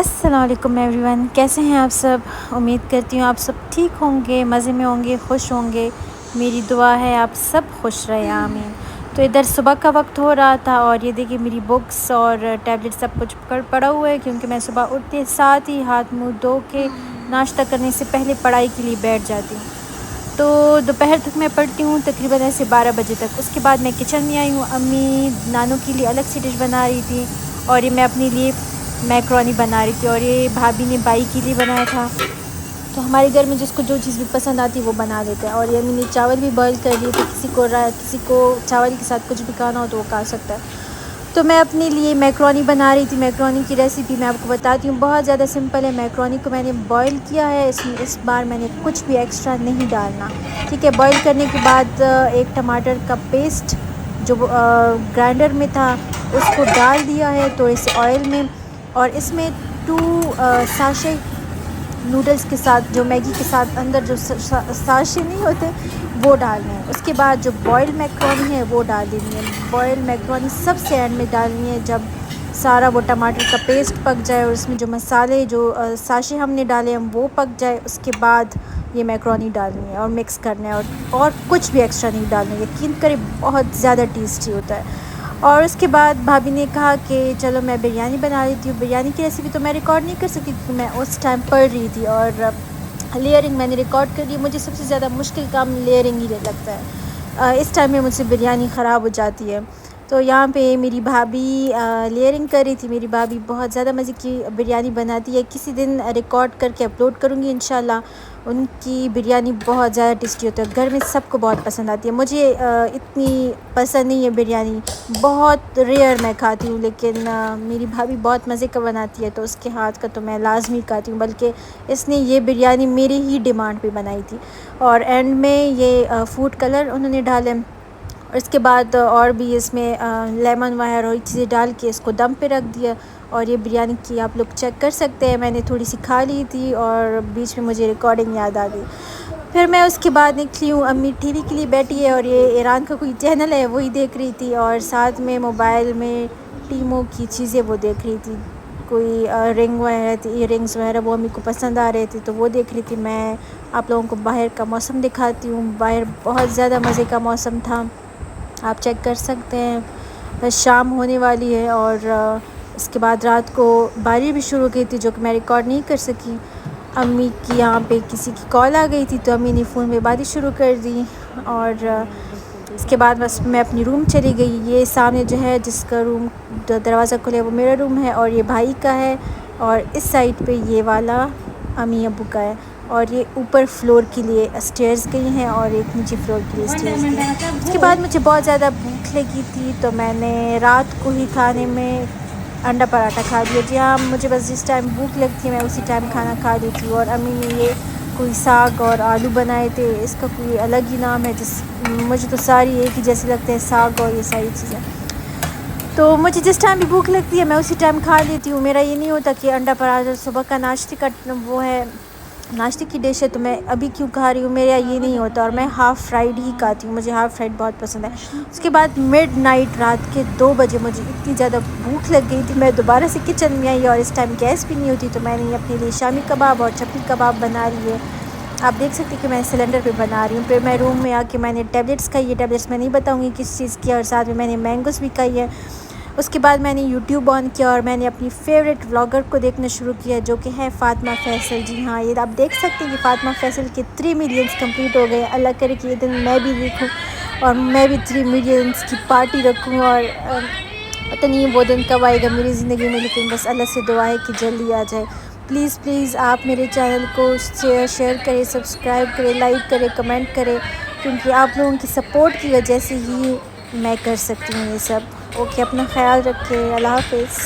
السلام علیکم every one, کیسے ہیں آپ سب؟ امید کرتی ہوں آپ سب ٹھیک ہوں گے، مزے میں ہوں گے، خوش ہوں گے۔ میری دعا ہے آپ سب خوش رہے، آمین۔ تو ادھر صبح کا وقت ہو رہا تھا اور یہ دیکھیے میری بکس اور ٹیبلٹ سب کچھ پڑا ہوا ہے، کیونکہ میں صبح اٹھتے ساتھ ہی ہاتھ منہ دھو کے ناشتہ کرنے سے پہلے پڑھائی کے لیے بیٹھ جاتی ہوں۔ تو دوپہر تک میں پڑھتی ہوں، تقریباً ایسے 12 بجے تک۔ اس کے بعد میں کچن میں آئی ہوں، امی نانوں کے لیے الگ سی ڈش بنا رہی تھی اور یہ میں اپنے لیے میکرونی بنا رہی تھی، اور یہ بھابھی نے بائی کے لیے بنایا تھا۔ تو ہمارے گھر میں جس کو جو چیز بھی پسند آتی ہے وہ بنا لیتے ہیں، اور یہ امی نے چاول بھی بوائل کر لیے تھے، کسی کو چاول کے ساتھ کچھ بھی کھانا ہو تو وہ کھا سکتا ہے۔ تو میں اپنے لیے میکرونی بنا رہی تھی۔ میکرونی کی ریسیپی میں آپ کو بتاتی ہوں، بہت زیادہ سمپل ہے۔ میکرونی کو میں نے بوائل کیا ہے، اس بار میں نے کچھ بھی ایکسٹرا نہیں ڈالنا، ٹھیک ہے۔ بوائل کرنے کے بعد ایک ٹماٹر کا پیسٹ جو گرائنڈر میں تھا اس کو ڈال دیا ہے تو اس آئل میں، اور اس میں 2 ساشے نوڈلز کے ساتھ، جو میگی کے ساتھ اندر جو ساشے نہیں ہوتے وہ ڈالنے ہیں۔ اس کے بعد جو بوائل میکرونی ہے وہ ڈال دینی ہے۔ بوائل میکرونی سب سے اینڈ میں ڈالنی ہے، جب سارا وہ ٹماٹر کا پیسٹ پک جائے اور اس میں جو مسالے جو ساشے ہم نے ڈالے ہیں وہ پک جائے، اس کے بعد یہ میکرونی ڈالنی ہے اور مکس کرنا ہے، اور کچھ بھی ایکسٹرا نہیں ڈالنا ہے۔ یقین کریں بہت زیادہ ٹیسٹی ہوتا ہے۔ اور اس کے بعد بھابھی نے کہا کہ چلو میں بریانی بنا لیتی ہوں۔ بریانی کی ریسیپی تو میں ریکارڈ نہیں کر سکتی کیونکہ میں اس ٹائم پڑھ رہی تھی، اور لیئرنگ میں نے ریکارڈ کر لی۔ مجھے سب سے زیادہ مشکل کام لیئرنگ ہی لگتا ہے، اس ٹائم میں مجھ سے بریانی خراب ہو جاتی ہے۔ تو یہاں پہ میری بھابھی لیئرنگ کر رہی تھی۔ میری بھابھی بہت زیادہ مزے کی بریانی بناتی ہے، کسی دن ریکارڈ کر کے اپلوڈ کروں گی انشاءاللہ۔ ان کی بریانی بہت زیادہ ٹیسٹی ہوتا ہے، گھر میں سب کو بہت پسند آتی ہے۔ مجھے اتنی پسند نہیں ہے بریانی، بہت ریئر میں کھاتی ہوں، لیکن میری بھابھی بہت مزے کا بناتی ہے تو اس کے ہاتھ کا تو میں لازمی کھاتی ہوں، بلکہ اس نے یہ بریانی میری ہی ڈیمانڈ پہ بنائی تھی۔ اور اینڈ میں یہ فوڈ کلر انہوں نے ڈالے، اور اس کے بعد اور بھی اس میں لیمن وغیرہ اور چیزیں ڈال کے اس کو دم پہ رکھ دیا۔ اور یہ بریانی کی آپ لوگ چیک کر سکتے ہیں، میں نے تھوڑی سی کھا لی تھی اور بیچ میں مجھے ریکارڈنگ یاد آ گئی۔ پھر میں اس کے بعد نکلی ہوں، امی ٹی وی کے لیے بیٹھی ہے اور یہ ایران کا کوئی چینل ہے وہی دیکھ رہی تھی، اور ساتھ میں موبائل میں ٹیموں کی چیزیں وہ دیکھ رہی تھی، کوئی رنگ وغیرہ تھی، ایئر رنگس وغیرہ وہ امی کو پسند آ رہے تھے تو وہ دیکھ رہی تھی۔ میں آپ لوگوں کو باہر کا موسم دکھاتی ہوں، باہر بہت زیادہ مزے کا موسم تھا، آپ چیک کر سکتے ہیں۔ شام ہونے والی ہے اور اس کے بعد رات کو بارش بھی شروع ہو گئی تھی جو کہ میں ریکارڈ نہیں کر سکی۔ امی کی یہاں پہ کسی کی کال آ گئی تھی تو امی نے فون میں باتیں شروع کر دی، اور اس کے بعد بس میں اپنی روم چلی گئی۔ یہ سامنے جو ہے جس کا روم دروازہ کھلے وہ میرا روم ہے، اور یہ بھائی کا ہے، اور اس سائڈ پہ یہ والا امی ابو کا ہے، اور یہ اوپر فلور کے لیے اسٹیئرز گئی ہیں اور ایک نیچے فلور کے لیے اسٹیئرز گئی ہیں۔ اس کے بعد مجھے بہت زیادہ بھوک لگی تھی تو میں نے رات کو ہی کھانے میں انڈا پراٹھا کھا لیا۔ جی ہاں، مجھے بس جس ٹائم بھوک لگتی ہے میں اسی ٹائم کھانا کھا لیتی ہوں۔ اور امی نے یہ کوئی ساگ اور آلو بنائے تھے، اس کا کوئی الگ ہی نام ہے، مجھے تو ساری ایک ہی جیسے لگتے ہیں، ساگ اور یہ ساری چیزیں۔ تو مجھے جس ٹائم بھی بھوک لگتی ہے میں اسی ٹائم کھا لیتی ہوں۔ میرا یہ نہیں ہوتا کہ انڈا پراٹھا صبح کا ناشتے کا وہ ہے، ناشتے کی ڈش ہے تو میں ابھی کیوں کھا رہی ہوں، میرا یہ نہیں ہوتا، اور میں ہاف فرائیڈ ہی کھاتی ہوں، مجھے ہاف فرائیڈ بہت پسند ہے۔ اس کے بعد مڈ نائٹ رات کے 2 بجے مجھے اتنی زیادہ بھوک لگ گئی تھی، میں دوبارہ سے کچن میں آئی، اور اس ٹائم گیس بھی نہیں ہوتی تو میں نے اپنے لیے شامی کباب اور چپلی کباب بنا لی ہے۔ آپ دیکھ سکتے کہ میں سلنڈر پہ بنا رہی ہوں۔ پھر میں روم میں آ کے میں نے ٹیبلٹس کھائی ہے، ٹیبلٹس میں نہیں بتاؤں گی کس چیز کی، اور ساتھ میں نے مینگوز بھی کھائی ہے۔ اس کے بعد میں نے یوٹیوب آن کیا اور میں نے اپنی فیوریٹ ولاگر کو دیکھنا شروع کیا جو کہ ہے فاطمہ فیصل۔ جی ہاں، یہ آپ دیکھ سکتے ہیں کہ فاطمہ فیصل کے 3 ملینز کمپلیٹ ہو گئے۔ اللہ کرے کہ یہ دن میں بھی دیکھوں اور میں بھی 3 ملینز کی پارٹی رکھوں، اور پتہ نہیں وہ دن کب آئے گا میری زندگی میں، لیکن بس اللہ سے دعا ہے کہ جلدی آ جائے۔ پلیز آپ میرے چینل کو شیئر کریں، سبسکرائب کریں، لائک کریں، کمنٹ کریں، کیونکہ آپ لوگوں کی سپورٹ کی وجہ سے ہی میں کر سکتی ہوں یہ سب۔ اوکے، اپنا خیال رکھیں، اللہ حافظ۔